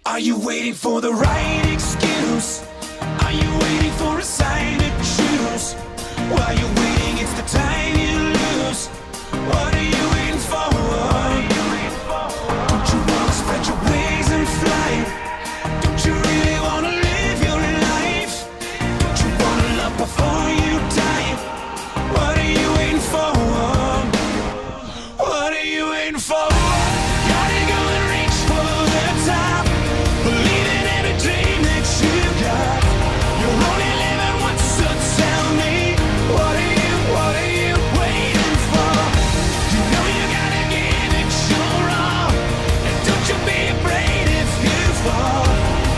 Are you waiting for the right excuse? Are you waiting for a sign to choose? While you're waiting, it's the time you lose. What are you waiting for? Don't you wanna spread your wings and fly? Don't you really wanna live your life? Don't you wanna love before you die? What are you waiting for? What are you waiting for? Gotta go and reach for the top. Believe in every dream that you got. You're only living once, so tell me, what are you waiting for? You know you gotta give it your all, and don't you be afraid if you fall.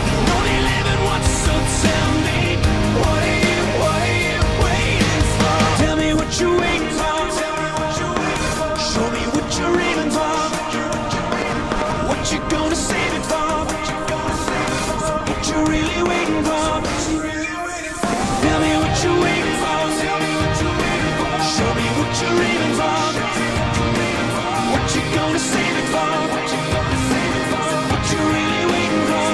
You're only living once, so tell me, what are you waiting for? Tell me what you're waiting for. Show me what you're aiming for. What you gonna save it for? What you really waiting for? Tell me what you're waiting for. Show me what you're aiming for. What you gonna save it for? What you really waiting for?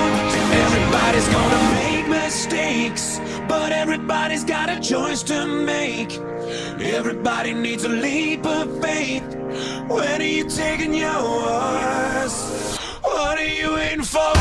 Everybody's gonna make mistakes, but everybody's got a choice to make. Everybody needs a leap of faith. When are you taking yours? What are you waiting for?